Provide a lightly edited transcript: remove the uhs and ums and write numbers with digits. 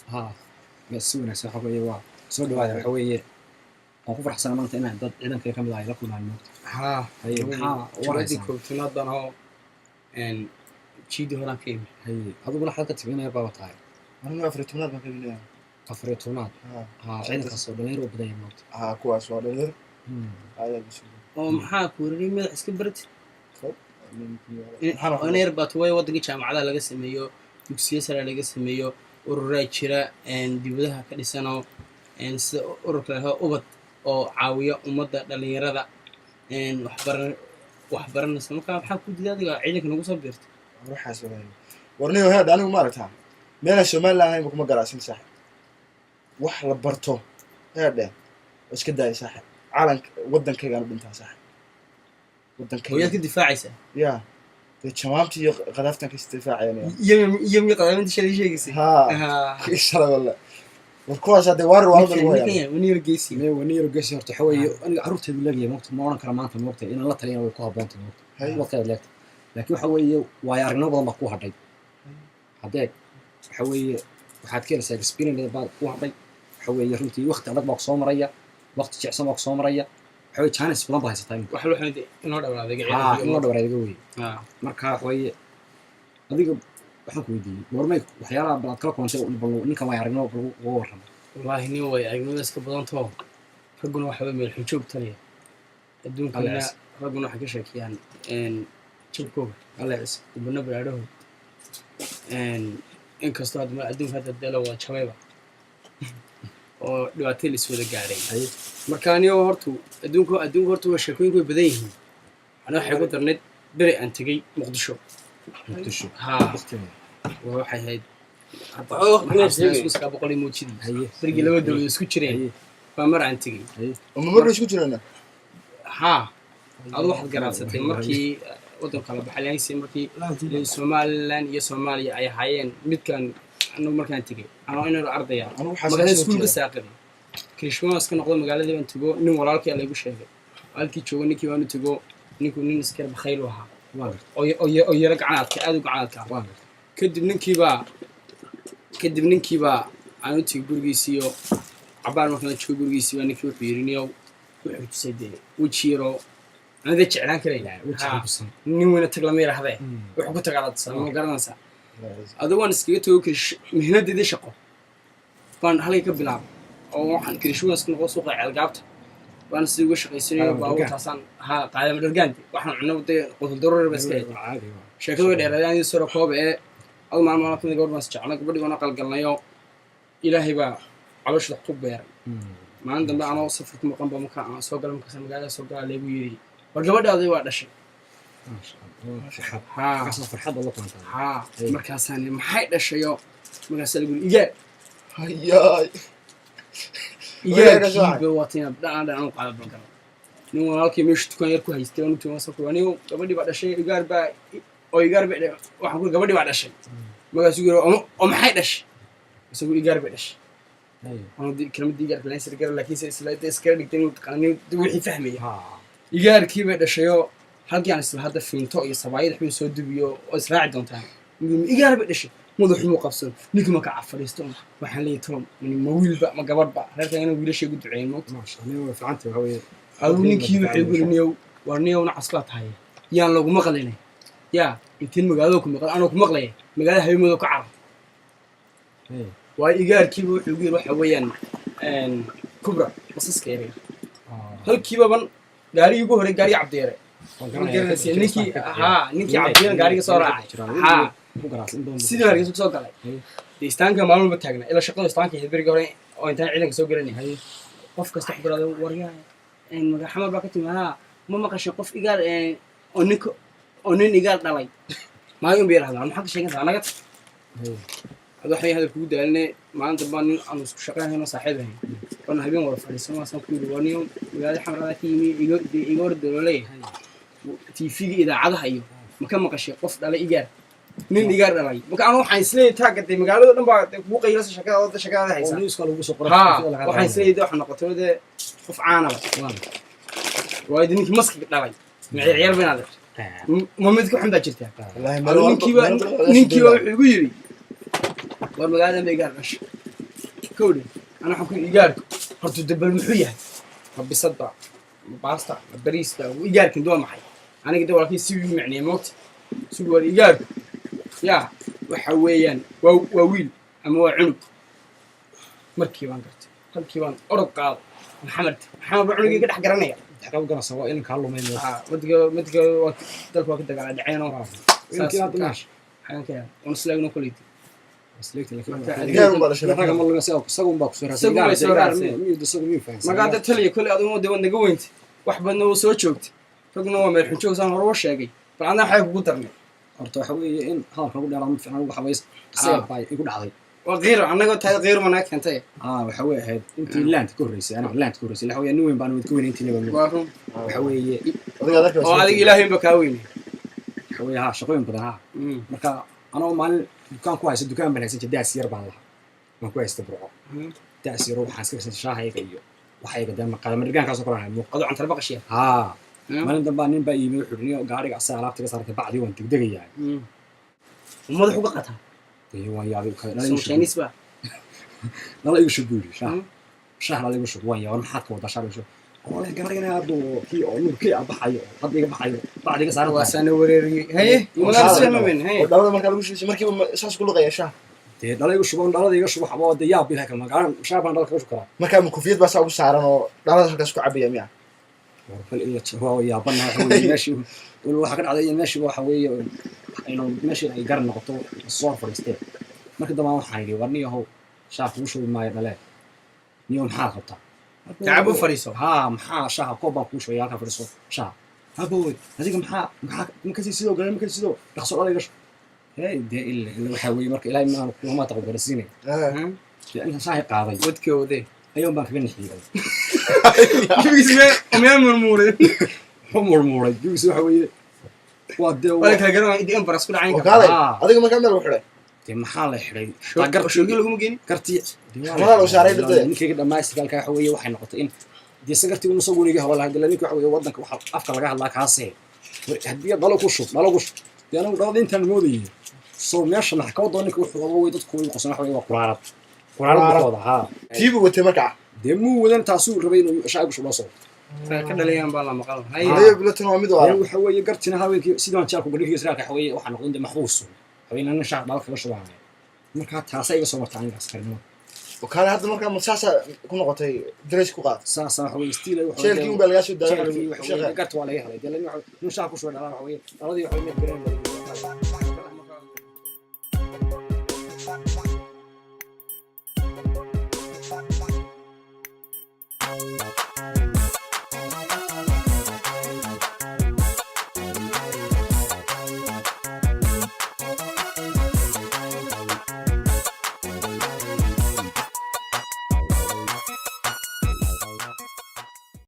ها مسؤولنا صحابي waa soo dhawaada waxa weeye oo ku faraxsan maanta inaan dad ciidanka ka mid ah la kulmaano waradii koobtanaadana oo jiidi horaan ka yimid adigu la xalka tigina baa tahay anigu afritunaad baan ka leeyahay afritunaad ciidanka soo dhaneer oo badan yahay kuwaas waa dhaneer oo maxaa ku wareeray madax iska barti dhaneer baad way waddanka jaamacadaha laga sameeyo dugsiyo sare laga sameeyo ururaa jira dibadaha ka dhisanoo sida ururka lahaa ubad oo caawiya ummadda dhalinyarada waxbaranaysa markaa maxaa ku diiday adiga ciidanka nagu soo biirtay waxaas walaal warniyo heed anigu ma aragtaa meela Soomaaliland ahayn kuma garaasin sax wax la barto heedhe iska daay sax caalanka waddankayga dhintaa sax waddankayga way ka difaacaysa yaa jamaamti iyo qadaaftan ka istifaacayeen iyo qadaaftan sheegaysay inshallah wallah warkuwaas hadda war waniyar geesi horta waxa weeye aniga carruurteedu leeyahay waqti ma oran kara maanta waqti inaan la taliyo way ku haboontahay waqti leeyahay laakiin waxa weeye waa aragnimo badan baa ku hadhay hadee waxa weeye waxaad ka helaysaa experience baad ku hadhay waxa weeye runtii waqti adag baa soo maraya waqti jecsan baa soo maraya waxa weeye chance badan baa haysataa wax loo xanay inoo dhawaaday inoo dhawaaday weey marka waxa weeye adiga waxaan ku weydiiyey warmay waxyaalaha baad kala kulantay ninkan waa aragnimo ugu waran wallaahi nin way aragnimada iska badan too raguna waxa weeye meel xujoog taliya adduunkana raguna waxa ka sheekiyaan jabkooda alees ubana baraadhaho inkastoo hadda adduunka hadda dalo waa jabayba oo dhibaatay la iswada gaadhay marka anigo horta adduunka horta waa sheekooyinku way badan yihiin anaa waxay ku darnayd beri aan tegey muqdisho waxay ahayd isku boqol muujidii berigii laba dowlad isku jireen baa mar aan tegey marka isku jirana adu waxaad garaadsatay markii waddanka la baxalayay markii Soomaaliland iyo Soomaaliya ay ahaayeen midkan anu markaan tegey anoo inuu ardaya magaalada iskuulka saaqaday Krishmaas ka noqdo magaalada aan tago nin walaalkay la igu sheegay halkii joogo ninkii waan tago ninku nin iska bakayl waha oo yara gacanaadka aad u gacanaadka kadib ninkiiba aan u tagay gurigiisa iyo cabaan markaan joogo gurigiisa waa ninkii wuxuu yiriniyo wuxuu tusayday wajiro anada jeclaan kareeyay nin weyna tag lama yiraahday wuxuu ku tagaadsan ma garanaysa adigu waan iskaga tago mihnadii shaqo baan halay ka bilaab oo waxaan Krishmaas ka noqdo suuqa algaabta waan si uga shaqaysanayo baawtaasan qaadama dhargaanti waxaan cunowday qodol daruuri bas ka sheekadu dheeraadaan soo koob aw maalmaha ka goor baan jeclaa gabadhii wana qalgalnayo ilaahay baa caloosha ku beeray maan dambe anoo safar ku maqan ba marka aan soo galan ka magaalada soo galay leeyahay yiri war gabadhaadii waa dhashay farxad Allah taala markaasaan maxay dhashayo markaas lagu igaa igaa waatina dhaan qaad badan nin walaalkii meesha tukan yar ku haystay oo intuu soo kulay gabadhii baa dhashay igaa baa oo igaa baa waxaan ku gabadhii baa dhashay markaas uu yiri oo maxay dhashay isagu igaa baa dhashay أنا كلمة ديجار كلام سرقة لكن سلايد سكر دكتور قانون دوحي فهمي إيجار كيف الشيء هالكي عن السلاح هذا فين طاقي صبايا الحين سود بيو أسرع دونتها إيجار بدش موضوع حمو قفصل نيجي ما كعفر يستون وحلي ترم يعني مويل بقى ما جبر بقى هذا كأنه ويل شيء قد عين موت ما شاء الله فعنت هوي أو نيجي يقول نيو ورنيو نعسكات هاي يعني لو مغلينا يا يمكن مقالوكم مقال أنا كمغلي مقال هاي موضوع كعب وإيجاركيبو وحوجي روح ويان كبرى قصص كيري هل كيبا بن قاري يجوه رجالي عبديرة نيكي نيكي عبديرة قاري صار سيدنا رجال سوق عليه ديستان كمالو بتاعنا إلا شغل ديستان كي هبري قاري أو إنتان عيلك سوق رني قف كستحضر هذا ورجع إن محمد باكتي معها ما قش قف إيجار أونيك أونين إيجار نلاقي ما يوم بيرها أنا محكي شيء كذا أنا قلت هذا حي هذا كود لأن ما أنت بان أنا شقاه هنا صاحبه وأنا هبين ورفع السماء سنقول ونيوم وهذا حمر تيمي يجور الدولية تيفي إذا عضها أيوه مكان ما قشي قفت على إيجار من إيجار علي مكان أنا حيسلي تاكد مقالة ده نبغى بوق يلصق شكله هذا شكله هذا حيسا وحيسلي ده إحنا قتله ده قف عانا وايد إنك مسك علي عيال بين هذا ما مدك حمد أجرتها نكيبا يقولي ومقالة ما يقارش كودي أنا حكون إيجارك هرتو دبل محية ربي صدق باستا بريستا وإيجارك ندوم معي أنا قد ولكن سوي معني موت سوي إيجارك يا وحويان وويل أما هو عنق مركي وان قرت halkii baan orod qaado maxamed bacunigii ka dhex garanaya xaqab gana sawa in ka lumay midka dalka waa ka dagaala dhaceen oo intii aad naash xayanka on slaagno kuliti sleegta Gaar baa la sheegay. raga mal laga soo sagun baa ku soo Isagu way soo raacsan. miyuu sagun miyuu fahansan magaada taliya kulli aad uma diwan naga weynti wax badna oo soo joogtay ragna waa meel xunjoog san hore u sheegay bal ana xay kugu darnay horta waxa weeye in hadalka ugu dheeraan fiican ugu xabays sabab baa igu dhacday waa qeyr anaga tahay qeyr ma naga keentay waxa weeye ahayd intii land ka horeysay anaga land ka horeysay waxa weeye nin weyn baan mid ka weyn intii laba waa run waxa weeye Adiga dadka oo adiga ilaahay ba ka weynay waxa weeye ha shaqooyin badan ha marka anoo maalin dukaan ku haysto dukaan baan haysan daas yar baan lahaa waan ku haysto burco daas yar waxaan iska haysan shaahayga iyo waxayga dama qadam rigaankaas oo kala hayo qado aan talba qashiya ha maalin dambe nin baa iimayl xurniyo gaariga asaa alaabta ka saartay bacdi waan degdegayaa madaxu ka qataa waan yaabay ka soo shaynis ba nala igu shubuuri shaah nala igu shubuwan yaa maxaad ka wada shaar والله قارينا هادو كي نور كي أبحايو هادي أبحايو بعد كده صار واسانة وريري هاي ولا نسمع من هاي ودولة مركب وش مركب أساس كله غيشة ده لا يوشبون لا يوشبون حبوا دياب بيها كمان قارن شاب أنا لك شكرا مركب مكوفيت بس أبو سعرانو دولة هكذا سكوا عبية مياه فالإيه هو يا بنا ماشي والله حكر على ماشي وحوي إنه ماشي يقارن نقطه الصور فريستي ما كده ما هو حاجة ورني هو شاف وشو ما يبلاه نيوم حاجة تعبوا فريسو ها محا شاها كوبا كوشو يا كفرسو شا هابوي هذيك محا مكسي سيدو قال مكسي سيدو دخسو على يقش هاي دي اللي وحوي مرك إلهي ما تقبل السنة لأنها شاهي قاضي ودك وذي أيوم بانك بين حيلة شو اسمه أمير مرمورة مرمورة جوز وحوي وادو ولا كلا قالوا إيدي أمبرس كل عين وقال هذيك مركب ماله وحده دي محل حري شو يقولوا مجيني كرتي والله لو شاري بده نيكي قد ما يستقال كا حوي waxay noqotay in di sagartii uu soo wariga hawlaha hadda ninka waxa wadanka waxa afka laga hadlaa kaasee hadii dalo ku shub deena uu dhawd intan moodayay soo meesha maxkamada ninka wuxuu way dadku u qosan waxa waa quraarad ha tiibu wata markaa demu wadan taasuu rabay inuu shacabku shubo soo ka dhalayaan baa la maqal hay هذا بلتنا ميد ولا waxa weeye gartina haweenkii sidoo jaalku gudhiga Israa'iilka waxa weeye waxa noqday maxbuus haweenana shacab dalka la shubaa marka taas ay soo martaan askarnimo وكان هذا مركب مساسة كنا قطعي دريس كوقات saasa waxa weeye stiil ay شيل كيو بالغاش شغل الدار garta waa laga helay dalani waxa shacabku soo dhalaa waxa weeye daladii waxa weeye